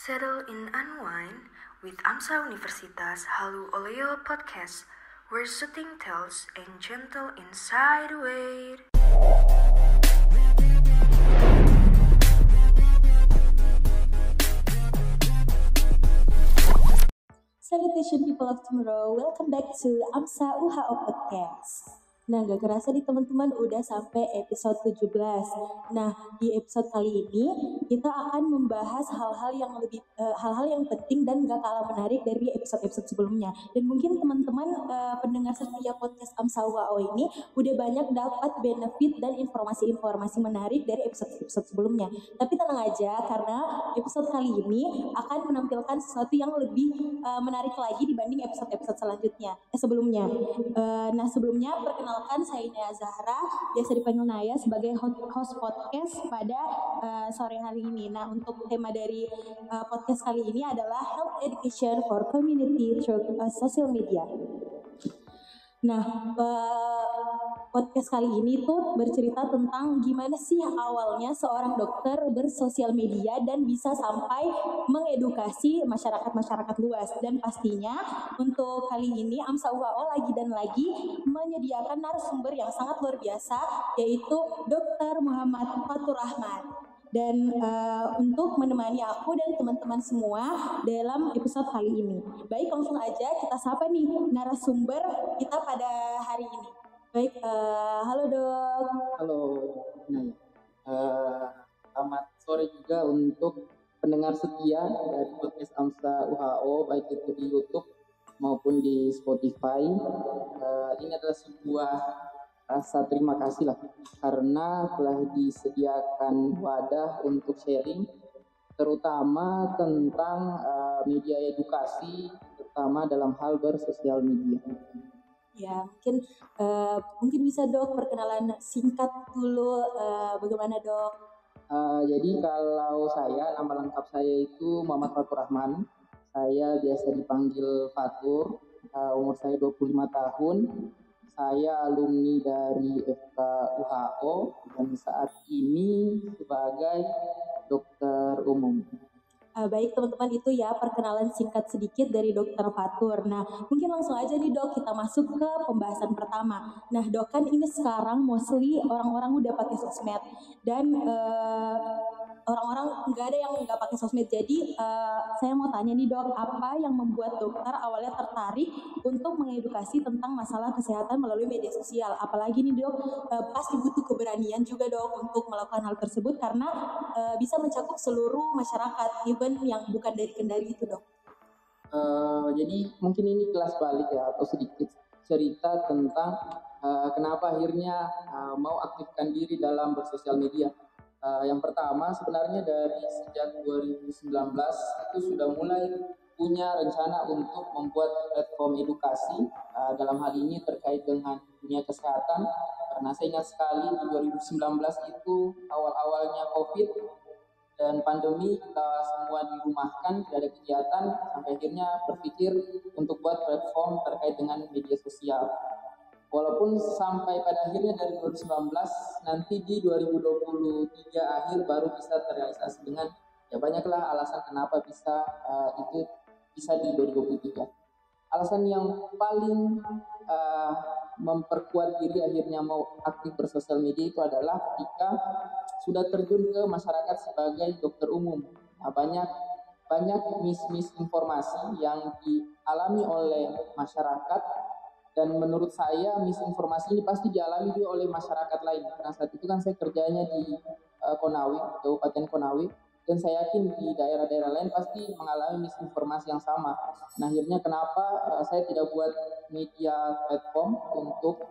Settle in unwind with AMSA Universitas Halu Oleo Podcast, where soothing tales and gentle inside wait. Salutation people of tomorrow, welcome back to AMSA UHO Podcast. Nah, gak kerasa nih teman-teman udah sampai episode 17. Nah, di episode kali ini kita akan membahas hal-hal yang penting dan gak kalah menarik dari episode-episode sebelumnya. Dan mungkin teman-teman pendengar setia podcast AMSA UHO ini udah banyak dapat benefit dan informasi-informasi menarik dari episode-episode sebelumnya. Tapi tenang aja, karena episode kali ini akan menampilkan sesuatu yang lebih menarik lagi dibanding episode-episode sebelumnya. Nah, sebelumnya perkenalkan saya Naya Zahra, biasa dipanggil Naya, sebagai host podcast pada sore hari ini. Nah, untuk tema dari podcast kali ini adalah Health Education for Community through Social Media. Nah, podcast kali ini tuh bercerita tentang gimana sih awalnya seorang dokter bersosial media dan bisa sampai mengedukasi masyarakat luas. Dan pastinya untuk kali ini AMSA UHO lagi dan lagi menyediakan narasumber yang sangat luar biasa, yaitu Dr. Muhammad Fatur Rahman. Dan untuk menemani aku dan teman-teman semua dalam episode kali ini. Baik, langsung aja kita sapa nih narasumber kita pada hari ini. Baik, halo dok. Halo, selamat sore juga untuk pendengar setia dari podcast AMSA UHO, baik itu di YouTube maupun di Spotify. Ini adalah sebuah rasa terima kasih lah, karena telah disediakan wadah untuk sharing, terutama tentang media edukasi, terutama dalam hal bersosial media. Ya, mungkin bisa dok perkenalan singkat dulu, bagaimana dok? Jadi kalau saya, nama lengkap saya itu Muhammad Fatur Rahman. Saya biasa dipanggil Fatur. Umur saya 25 tahun. Saya alumni dari FK UHO dan saat ini sebagai dokter umum. Baik teman-teman, itu ya perkenalan singkat sedikit dari Dokter Fatur. Nah, mungkin langsung aja nih dok, kita masuk ke pembahasan pertama. Nah dok, kan ini sekarang mostly orang-orang udah pakai sosmed dan orang-orang nggak ada yang nggak pakai sosmed. Jadi saya mau tanya nih dok, apa yang membuat dokter awalnya tertarik untuk mengedukasi tentang masalah kesehatan melalui media sosial? Apalagi nih dok, pasti butuh keberanian juga dok untuk melakukan hal tersebut, karena bisa mencakup seluruh masyarakat, even yang bukan dari Kendari itu dok. Jadi mungkin ini kelas balik ya, atau sedikit cerita tentang kenapa akhirnya mau aktifkan diri dalam bersosial media. Yang pertama sebenarnya dari sejak 2019 itu sudah mulai punya rencana untuk membuat platform edukasi, dalam hal ini terkait dengan dunia kesehatan, karena saya ingat sekali di 2019 itu awal-awalnya COVID dan pandemi, kita semua dirumahkan, tidak ada kegiatan, sampai akhirnya berpikir untuk buat platform terkait dengan media sosial. Walaupun sampai pada akhirnya dari 2019, nanti di 2023 akhir baru bisa terrealisasi dengan ya banyaklah alasan kenapa itu bisa di 2023. Alasan yang paling memperkuat diri akhirnya mau aktif bersosial media itu adalah ketika sudah terjun ke masyarakat sebagai dokter umum. Nah, banyak misinformasi yang dialami oleh masyarakat, dan menurut saya misinformasi ini pasti dialami juga oleh masyarakat lain. Karena saat itu kan saya kerjanya di Konawe, Kabupaten Konawe, dan saya yakin di daerah-daerah lain pasti mengalami misinformasi yang sama. Nah, akhirnya kenapa saya tidak buat media platform untuk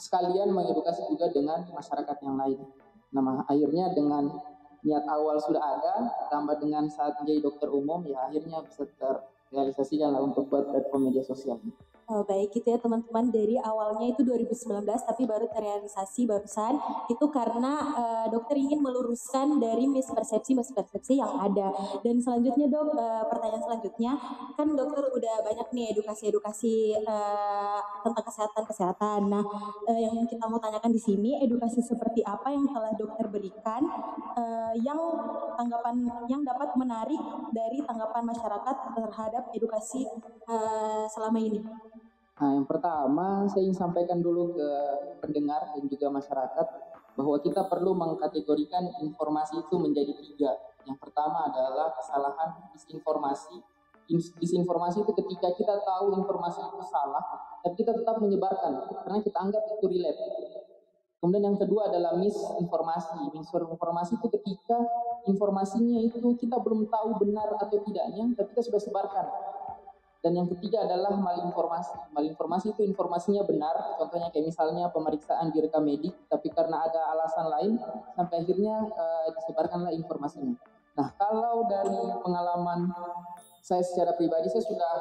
sekalian mengedukasi juga dengan masyarakat yang lain. Nah, akhirnya dengan niat awal sudah ada, tambah dengan saat menjadi dokter umum, ya akhirnya bisa terrealisasikan lah untuk buat platform media sosial. Baik gitu ya teman-teman, dari awalnya itu 2019 tapi baru terrealisasi barusan itu karena dokter ingin meluruskan dari mispersepsi yang ada. Dan selanjutnya dok, pertanyaan selanjutnya, kan dokter udah banyak nih edukasi-edukasi tentang kesehatan. Nah, yang kita mau tanyakan di sini, edukasi seperti apa yang telah dokter berikan yang yang dapat menarik dari tanggapan masyarakat terhadap edukasi selama ini? Nah, yang pertama saya ingin sampaikan dulu ke pendengar dan juga masyarakat bahwa kita perlu mengkategorikan informasi itu menjadi tiga. Yang pertama adalah kesalahan disinformasi. Disinformasi itu ketika kita tahu informasi itu salah, tapi kita tetap menyebarkan karena kita anggap itu relate. Kemudian yang kedua adalah misinformasi. Misinformasi itu ketika informasinya itu kita belum tahu benar atau tidaknya, tapi kita sudah sebarkan. Dan yang ketiga adalah malinformasi. Malinformasi itu informasinya benar, contohnya kayak misalnya pemeriksaan direkam medik, tapi karena ada alasan lain, sampai akhirnya disebarkanlah informasinya. Nah, kalau dari pengalaman saya secara pribadi, saya sudah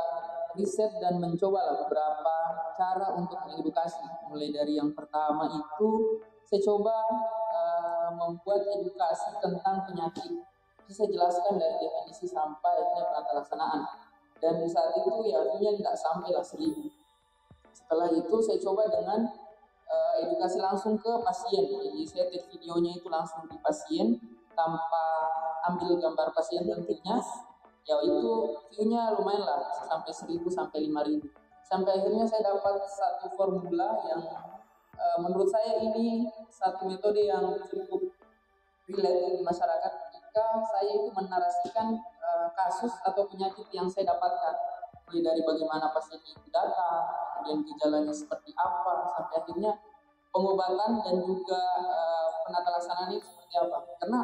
riset dan mencoba beberapa cara untuk mengedukasi. Mulai dari yang pertama itu, saya coba membuat edukasi tentang penyakit. Itu saya jelaskan dari definisi sampai akhirnya penata laksanaan. Dan saat itu ya artinya tidak sampai lah 1.000. Setelah itu saya coba dengan edukasi langsung ke pasien. Jadi saya take videonya itu langsung di pasien tanpa ambil gambar pasien tentunya. Ya itu view-nya lumayan lah, sampai 1.000 sampai 5.000. Sampai akhirnya saya dapat satu formula yang menurut saya ini satu metode yang cukup relate di masyarakat ketika saya itu menarasikan kasus atau penyakit yang saya dapatkan, mulai dari bagaimana pasien itu datang, kemudian gejalanya seperti apa, sampai akhirnya pengobatan dan juga penata laksanaan itu seperti apa. Karena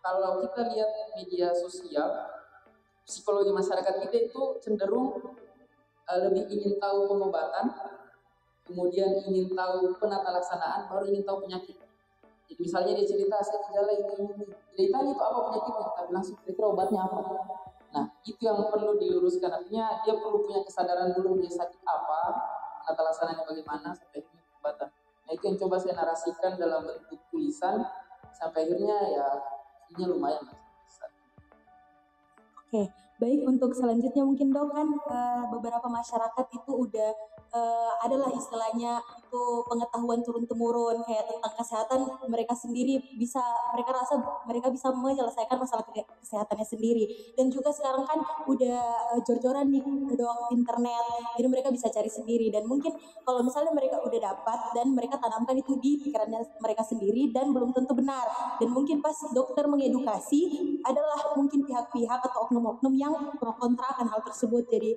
kalau kita lihat media sosial, psikologi masyarakat kita itu cenderung lebih ingin tahu pengobatan, kemudian ingin tahu penata laksanaan, baru ingin tahu penyakit. Jadi misalnya dia cerita, saya gejala ini. Dia ditanya itu apa penyakitnya, tapi langsung kira-kira obatnya apa. Nah, itu yang perlu diluruskan. Artinya dia perlu punya kesadaran dulu dia sakit apa, penata laksanaannya bagaimana, sampai akhirnya pengobatan. Nah, itu yang coba saya narasikan dalam bentuk tulisan, sampai akhirnya ya ini lumayan. Oke, baik, untuk selanjutnya mungkin dok, kan beberapa masyarakat itu udah adalah istilahnya itu pengetahuan turun-temurun kayak tentang kesehatan mereka sendiri, mereka rasa mereka bisa menyelesaikan masalah kesehatannya sendiri. Dan juga sekarang kan udah jor-joran nih dok internet, jadi mereka bisa cari sendiri. Dan mungkin kalau misalnya mereka udah dapat dan mereka tanamkan itu di pikirannya mereka sendiri dan belum tentu benar. Dan mungkin pas dokter mengedukasi adalah mungkin pihak-pihak atau oknum-oknum yang pro kontra akan hal tersebut. Jadi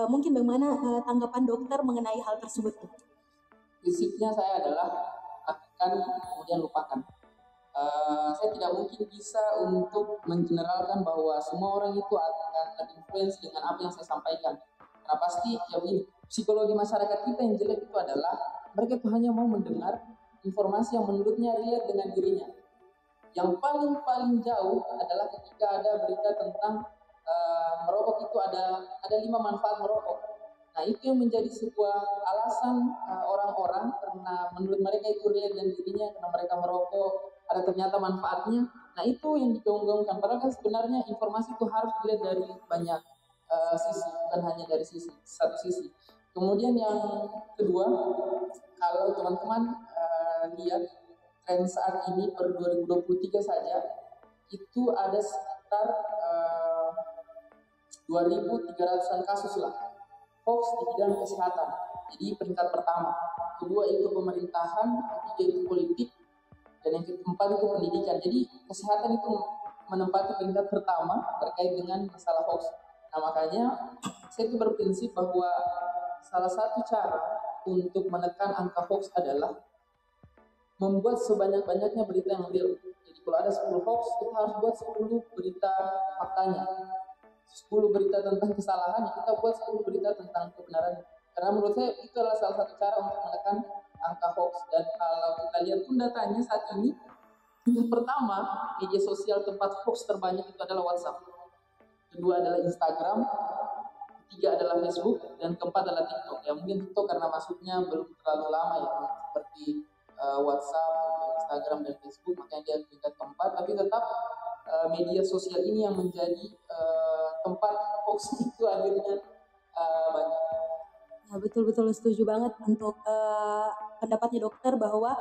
mungkin bagaimana tanggapan dokter mengenai hal tersebut? Prinsipnya saya adalah akan kemudian lupakan. Saya tidak mungkin bisa untuk mengeneralkan bahwa semua orang itu akan terinfluence dengan apa yang saya sampaikan. Karena pasti ya begini, psikologi masyarakat kita yang jelek itu adalah mereka itu hanya mau mendengar informasi yang menurutnya relate dengan dirinya. Yang paling jauh adalah ketika ada berita tentang merokok itu ada 5 manfaat merokok. Nah, itu yang menjadi sebuah alasan orang-orang karena menurut mereka itu relate dengan dirinya, karena mereka merokok ada ternyata manfaatnya. Nah, itu yang digaung-gaungkan. Padahal kan sebenarnya informasi itu harus dilihat dari banyak sisi, bukan hanya dari satu sisi. Kemudian yang kedua, kalau teman-teman lihat tren saat ini per 2023 saja, itu ada sekitar 2.300-an kasus lah hoax di bidang kesehatan. Jadi peringkat pertama, kedua itu pemerintahan, ketiga itu politik, dan yang keempat itu pendidikan. Jadi kesehatan itu menempati peringkat pertama terkait dengan masalah hoax. Nah, makanya saya itu berprinsip bahwa salah satu cara untuk menekan angka hoax adalah membuat sebanyak-banyaknya berita yang real. Jadi kalau ada 10 hoax, kita harus buat 10 berita faktanya. 10 berita tentang kesalahan, kita buat 10 berita tentang kebenaran. Karena menurut saya itu adalah salah satu cara untuk menekan angka hoax. Dan kalau kita lihat pun datanya saat ini, yang pertama media sosial tempat hoax terbanyak itu adalah WhatsApp. Kedua adalah Instagram, ketiga adalah Facebook, dan keempat adalah TikTok. Ya mungkin TikTok karena masuknya belum terlalu lama ya, seperti WhatsApp, Instagram, dan Facebook, makanya dia peringkat keempat. Tapi tetap media sosial ini yang menjadi tempat hoax itu akhirnya banyak. Nah, betul-betul setuju banget untuk pendapatnya dokter bahwa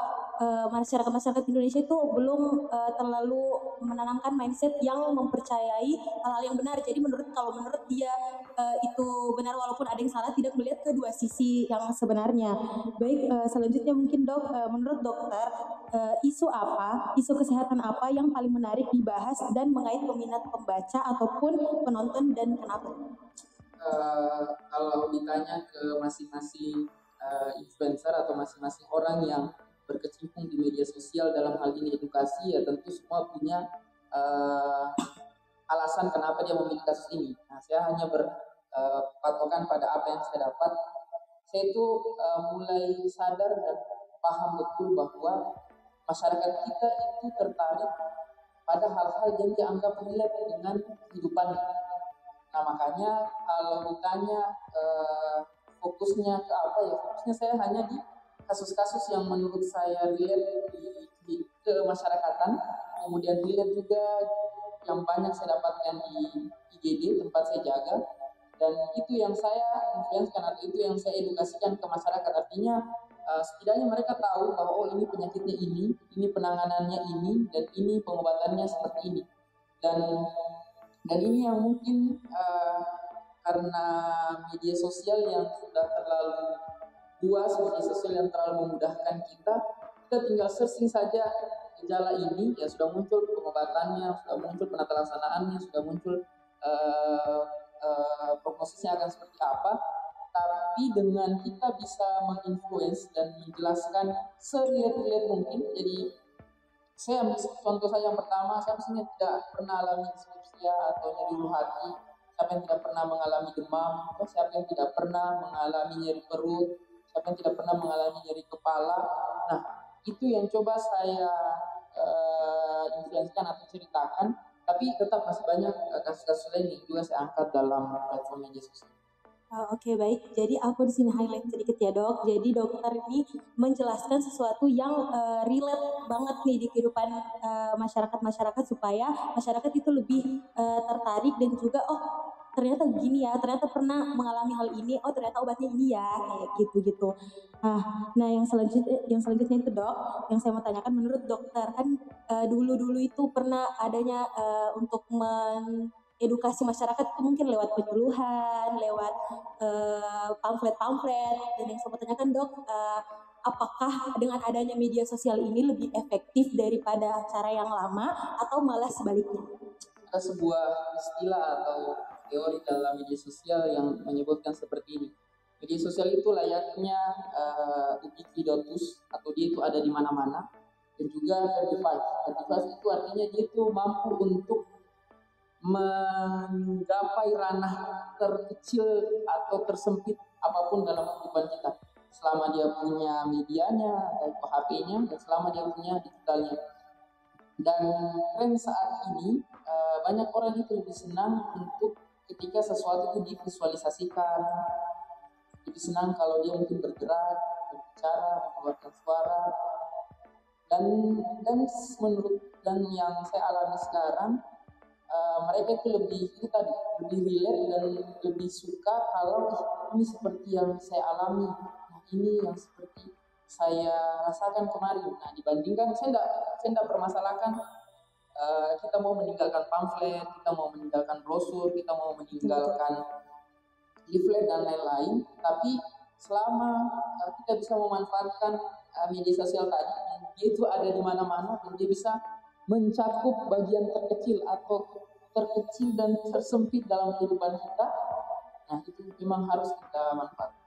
masyarakat-masyarakat Indonesia itu belum terlalu menanamkan mindset yang mempercayai hal-hal yang benar. Jadi kalau menurut dia itu benar walaupun ada yang salah, tidak melihat kedua sisi yang sebenarnya. Baik, selanjutnya mungkin dok, menurut dokter isu kesehatan apa yang paling menarik dibahas dan mengait peminat pembaca ataupun penonton, dan kenapa? Kalau ditanya ke masing-masing influencer atau masing-masing orang yang berkecimpung di media sosial dalam hal ini edukasi, ya tentu semua punya alasan kenapa dia memilih kasus ini. Nah, saya hanya berpatokan pada apa yang saya dapat. Saya itu mulai sadar dan paham betul bahwa masyarakat kita itu tertarik pada hal-hal yang dianggap relate dengan kehidupan. Nah, makanya kalau ditanya fokusnya ke apa, ya fokusnya saya hanya di kasus-kasus yang menurut saya relate ke masyarakatan, kemudian relate juga yang banyak saya dapatkan di IGD tempat saya jaga, dan itu yang saya influenskan atau itu yang saya edukasikan ke masyarakat. Artinya setidaknya mereka tahu bahwa oh ini penyakitnya ini penanganannya ini, dan ini pengobatannya seperti ini. Dan ini yang mungkin karena media sosial yang sudah terlalu luas, media sosial yang terlalu memudahkan kita tinggal searching saja gejala ini, ya sudah muncul pengobatannya, sudah muncul penata laksanaannya, sudah muncul prognosisnya akan seperti apa. Tapi dengan kita bisa menginfluence dan menjelaskan serelate mungkin. Jadi saya ambil contoh saya yang pertama, saya misalnya tidak pernah alami dispepsia atau nyeri ulu hati, siapa yang tidak pernah mengalami demam, atau siapa yang tidak pernah mengalami nyeri perut, siapa yang tidak pernah mengalami nyeri kepala. Nah, itu yang coba saya influenskan atau ceritakan, tapi tetap masih banyak kasus-kasus lain yang juga saya angkat dalam platform media sosial. Oke, baik. Jadi aku di sini highlight sedikit ya dok. Jadi dokter ini menjelaskan sesuatu yang relate banget nih di kehidupan masyarakat supaya masyarakat itu lebih tertarik dan juga oh ternyata begini ya, ternyata pernah mengalami hal ini, oh ternyata obatnya ini ya, kayak gitu. Nah yang selanjutnya itu dok, yang saya mau tanyakan menurut dokter kan dulu itu pernah adanya untuk edukasi masyarakat itu mungkin lewat penyuluhan, lewat pamflet-pamflet, dan yang saya mau tanyakan dok, apakah dengan adanya media sosial ini lebih efektif daripada cara yang lama atau malah sebaliknya? Ada sebuah istilah atau teori dalam media sosial yang menyebutkan seperti ini. Media sosial itu layaknya ubiquitous atau dia itu ada di mana-mana, dan juga verdified. Verdified itu artinya dia itu mampu untuk menggapai ranah terkecil atau tersempit apapun dalam kehidupan kita, selama dia punya medianya, HP-nya, dan selama dia punya digitalnya. Dan tren saat ini banyak orang itu lebih senang untuk ketika sesuatu itu divisualisasikan, lebih senang kalau dia mungkin bergerak, berbicara, mengeluarkan suara, dan yang saya alami sekarang, mereka itu lebih relate dan lebih suka kalau ini seperti yang saya alami, ini yang seperti saya rasakan kemarin. Nah, dibandingkan saya tidak permasalahkan kita mau meninggalkan pamflet, kita mau meninggalkan brosur, kita mau meninggalkan leaflet dan lain-lain, tapi selama kita bisa memanfaatkan media sosial tadi, dia itu ada di mana-mana dan dia bisa mencakup bagian terkecil dan tersempit dalam kehidupan kita. Nah, itu memang harus kita manfaatkan.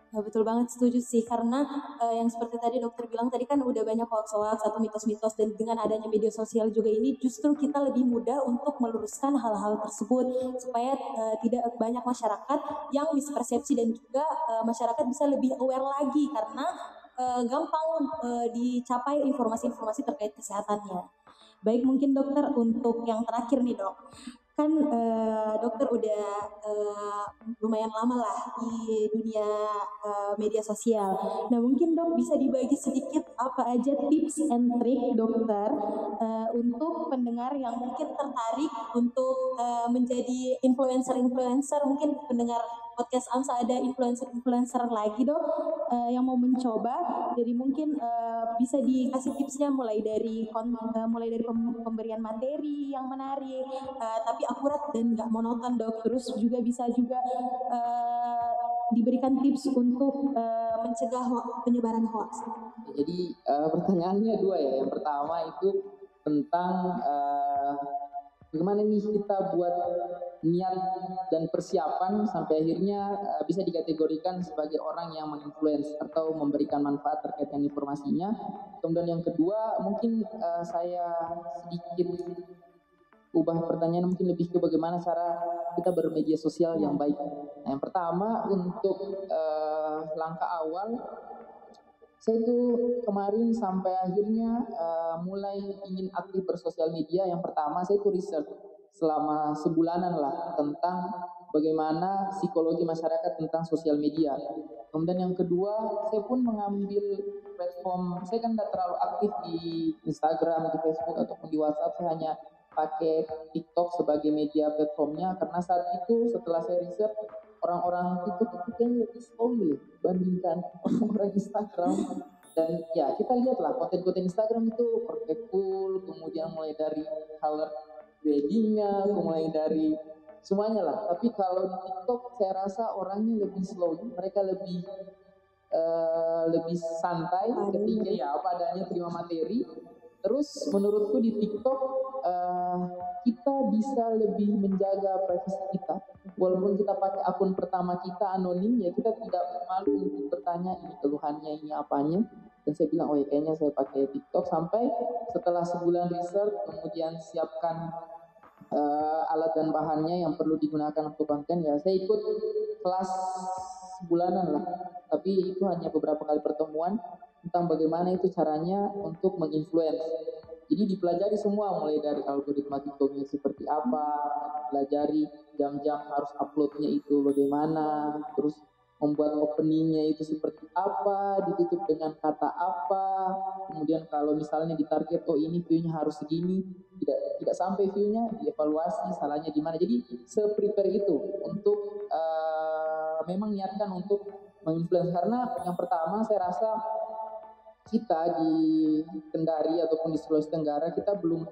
Nah, betul banget, setuju sih, karena yang seperti tadi dokter bilang tadi kan udah banyak hoax-hoax atau mitos-mitos, dan dengan adanya media sosial juga ini justru kita lebih mudah untuk meluruskan hal-hal tersebut supaya tidak banyak masyarakat yang mispersepsi, dan juga masyarakat bisa lebih aware lagi karena gampang dicapai informasi-informasi terkait kesehatannya. Baik, mungkin dokter untuk yang terakhir nih dok, kan dokter udah lumayan lama lah di dunia media sosial. Nah mungkin dok bisa dibagi sedikit apa aja tips and trick dokter untuk pendengar yang mungkin tertarik untuk menjadi influencer-influencer, mungkin pendengar podcast AMSA ada influencer-influencer lagi dok yang mau mencoba. Jadi mungkin bisa dikasih tipsnya mulai dari pemberian materi yang menarik, tapi akurat dan nggak monoton dok. Terus juga bisa juga diberikan tips untuk mencegah penyebaran hoax. Jadi pertanyaannya dua ya. Yang pertama itu tentang bagaimana nih kita buat niat dan persiapan sampai akhirnya bisa dikategorikan sebagai orang yang menginfluence atau memberikan manfaat terkait dengan informasinya. Kemudian yang kedua mungkin saya sedikit ubah pertanyaan, mungkin lebih ke bagaimana cara kita bermedia sosial yang baik. Nah, yang pertama untuk langkah awal, saya itu kemarin sampai akhirnya mulai ingin aktif bersosial media. Yang pertama saya itu research selama sebulanan lah tentang bagaimana psikologi masyarakat tentang sosial media. Kemudian yang kedua saya pun mengambil platform, saya kan tidak terlalu aktif di Instagram, di Facebook ataupun di WhatsApp, saya hanya pakai TikTok sebagai media platformnya, karena saat itu setelah saya riset orang-orang TikTok itu kayaknya lebih slow dibandingkan orang-orang Instagram. Dan ya kita lihatlah konten-konten Instagram itu perfect cool, kemudian mulai dari color gradingnya, mulai dari semuanya lah. Tapi kalau di TikTok saya rasa orangnya lebih slow, mereka lebih santai ketika ya apa adanya terima materi. Terus menurutku di TikTok kita bisa lebih menjaga privasi kita. Walaupun kita pakai akun pertama kita anonim, ya kita tidak malu untuk bertanya ini keluhannya, ini apanya. Dan saya bilang, oh ya kayaknya saya pakai TikTok. Sampai setelah sebulan research, kemudian siapkan alat dan bahannya yang perlu digunakan untuk konten, ya saya ikut kelas sebulanan lah. Tapi itu hanya beberapa kali pertemuan tentang bagaimana itu caranya untuk menginfluence. Jadi dipelajari semua, mulai dari algoritma TikToknya seperti apa, pelajari jam-jam harus uploadnya itu bagaimana, terus membuat openingnya itu seperti apa, ditutup dengan kata apa, kemudian kalau misalnya ditarget oh ini view-nya harus segini, tidak sampai view-nya, dievaluasi salahnya di mana. Jadi se-prepare itu untuk memang niatkan untuk menginfluence. Karena yang pertama saya rasa kita di Kendari ataupun di Sulawesi Tenggara kita belum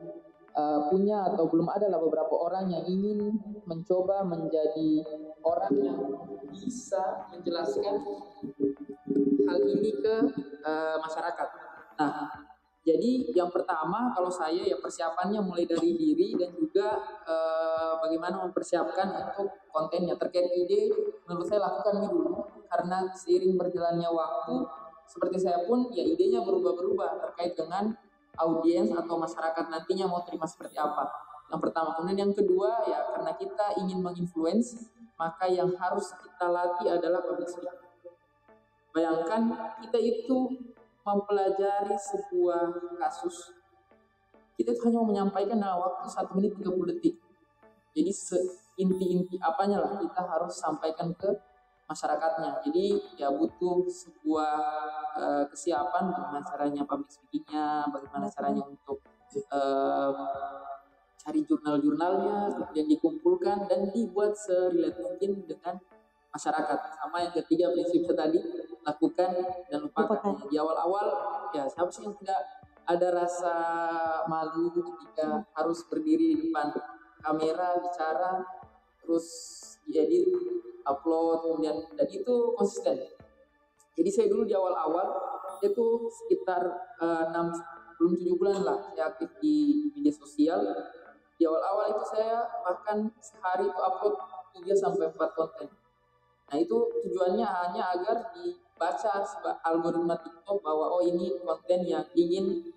punya atau belum ada lah beberapa orang yang ingin mencoba menjadi orang yang bisa menjelaskan hal ini ke masyarakat. Nah, jadi yang pertama kalau saya ya persiapannya mulai dari diri dan juga bagaimana mempersiapkan untuk kontennya. Terkait ide, menurut saya lakukan dulu, karena seiring berjalannya waktu seperti saya pun ya idenya berubah-berubah terkait dengan audiens atau masyarakat nantinya mau terima seperti apa. Yang pertama. Kemudian yang kedua ya karena kita ingin menginfluence, maka yang harus kita latih adalah public speaking. Bayangkan kita itu mempelajari sebuah kasus, kita itu hanya mau menyampaikan dalam waktu 1 menit 30 detik. Jadi inti-inti apanya lah kita harus sampaikan ke masyarakatnya. Jadi ya butuh sebuah kesiapan bagaimana caranya public speakingnya, bagaimana caranya untuk cari jurnal-jurnalnya, kemudian dikumpulkan dan dibuat serelate mungkin dengan masyarakat. Sama yang ketiga prinsipnya tadi, lakukan dan lupakan. Di awal-awal ya siapa sih yang tidak ada rasa malu ketika harus berdiri di depan kamera bicara terus diedit, upload, kemudian dan itu konsisten. Jadi saya dulu di awal-awal itu sekitar 6 bulan lah saya aktif di media sosial. Di awal-awal itu saya bahkan sehari itu upload 3-4 konten. Nah itu tujuannya hanya agar dibaca algoritma TikTok bahwa oh ini konten yang ingin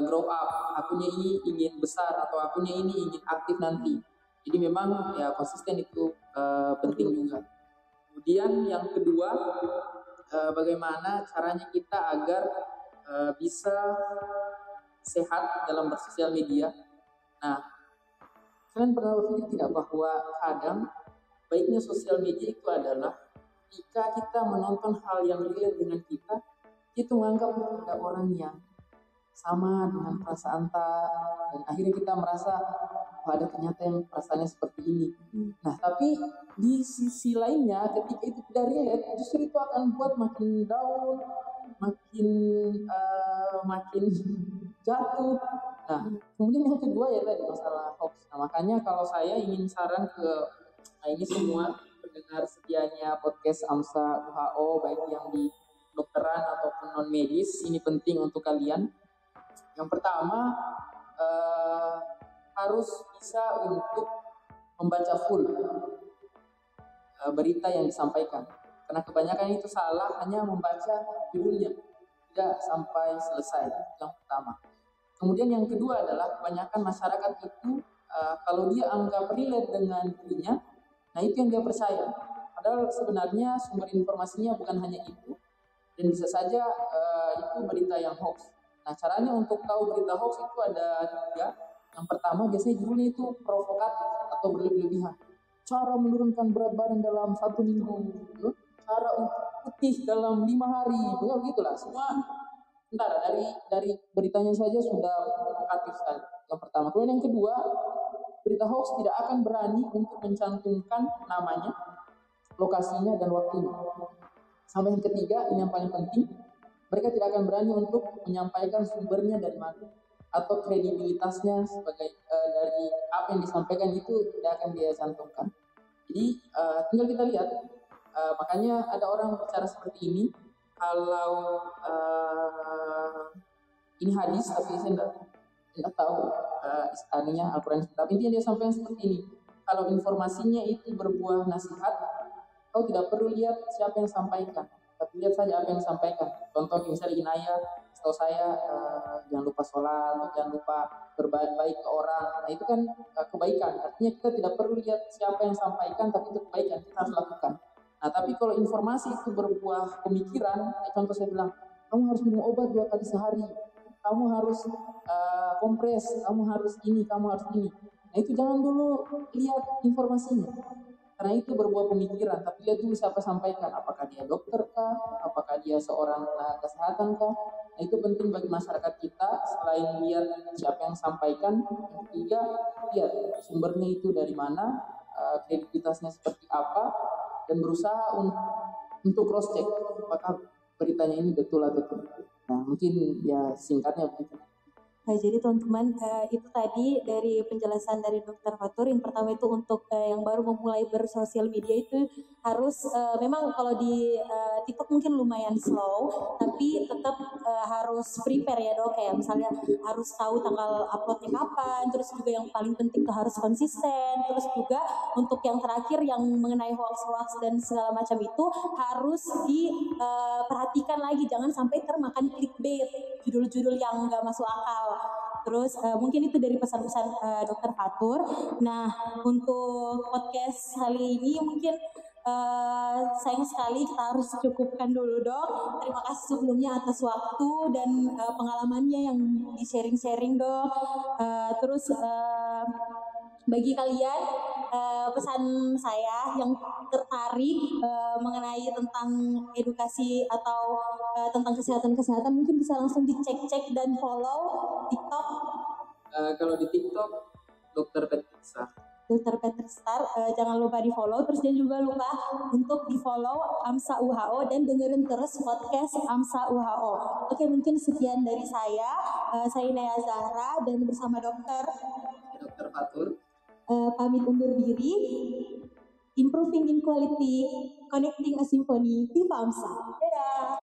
grow up, akunnya ini ingin besar atau akunnya ini ingin aktif nanti. Jadi memang ya konsisten itu penting juga. Kemudian yang kedua, bagaimana caranya kita agar bisa sehat dalam bersosial media. Nah, kalian pernah berpikir tidak bahwa kadang baiknya sosial media itu adalah jika kita menonton hal yang relate dengan kita, itu menganggap ada orang yang sama dengan perasaan dan akhirnya kita merasa ada ternyata yang perasaannya seperti ini. Nah, tapi di sisi lainnya ketika itu tidak relate, justru itu akan buat makin down, makin jatuh. Nah, kemudian yang kedua ya tadi masalah hoax. Nah, makanya kalau saya ingin saran ke ini semua pendengar setianya podcast AMSA UHO, baik yang di dokteran ataupun non medis, ini penting untuk kalian. Yang pertama, harus bisa untuk membaca full berita yang disampaikan. Karena kebanyakan itu salah hanya membaca judulnya, tidak sampai selesai. Yang pertama. Kemudian yang kedua adalah kebanyakan masyarakat itu kalau dia anggap relate dengan dirinya, nah itu yang dia percaya. Padahal sebenarnya sumber informasinya bukan hanya itu, dan bisa saja itu berita yang hoax. Nah, caranya untuk tahu berita hoax itu ada 3. Yang pertama, biasanya judulnya itu provokatif atau berlebihan. Cara menurunkan berat badan dalam 1 minggu, cara untuk putih dalam 5 hari, begitulah. Semua bentar, dari beritanya saja sudah provokatif sekali. Yang pertama. Kemudian yang kedua, berita hoax tidak akan berani untuk mencantumkan namanya, lokasinya, dan waktunya. Sampai yang ketiga, ini yang paling penting, mereka tidak akan berani untuk menyampaikan sumbernya dari mana atau kredibilitasnya sebagai dari apa yang disampaikan itu tidak akan dia cantumkan. Jadi tinggal kita lihat, makanya ada orang bicara seperti ini. Kalau ini hadis, tapi saya tidak tahu istilahnya Al-Quran. Tapi intinya dia sampaikan seperti ini. Kalau informasinya itu berbuah nasihat, kau tidak perlu lihat siapa yang sampaikan, tapi lihat saja apa yang disampaikan. Contoh misalnya inayah, setahu saya jangan lupa sholat, jangan lupa berbaik ke orang. Nah itu kan kebaikan. Artinya kita tidak perlu lihat siapa yang sampaikan, tapi itu kebaikan kita harus lakukan. Nah tapi kalau informasi itu berbuah pemikiran, contoh saya bilang, kamu harus minum obat 2 kali sehari, kamu harus kompres, kamu harus ini, kamu harus ini. Nah itu jangan dulu lihat informasinya, karena itu berbuah pemikiran, tapi lihat dulu siapa sampaikan, apakah dia dokter kah, apakah dia seorang kesehatan kah. Nah itu penting bagi masyarakat kita. Selain lihat siapa yang sampaikan, yang ketiga lihat sumbernya itu dari mana, kredibilitasnya seperti apa, dan berusaha untuk cross check apakah beritanya ini betul atau tidak. Nah mungkin ya singkatnya begitu. Nah, jadi teman-teman itu tadi dari penjelasan dari Dokter Fatur. Yang pertama itu untuk yang baru memulai bersosial media itu harus memang kalau di TikTok mungkin lumayan slow, tapi tetap harus prepare ya dok. Kayak misalnya harus tahu tanggal uploadnya kapan. Terus juga yang paling penting itu harus konsisten. Terus juga untuk yang terakhir yang mengenai hoax-hoax dan segala macam itu harus diperhatikan lagi. Jangan sampai termakan clickbait, judul-judul yang nggak masuk akal. Terus mungkin itu dari pesan-pesan Dokter Fatur. Nah untuk podcast kali ini mungkin sayang sekali kita harus cukupkan dulu dok. Terima kasih sebelumnya atas waktu dan pengalamannya yang di-sharing-sharing dok. Terus bagi kalian pesan saya yang tertarik mengenai tentang edukasi atau tentang kesehatan mungkin bisa langsung dicek dan follow TikTok. Kalau di TikTok Dokter Petrisa. Dokter Petrista, jangan lupa di follow. Terus jangan juga lupa untuk di follow AMSA UHO dan dengerin terus podcast AMSA UHO. Oke, mungkin sekian dari saya. Saya Naya Zahra dan bersama Dokter Fatur. Pamit undur diri. Improving in quality, connecting a symphony. Viva AMSA. Dadah.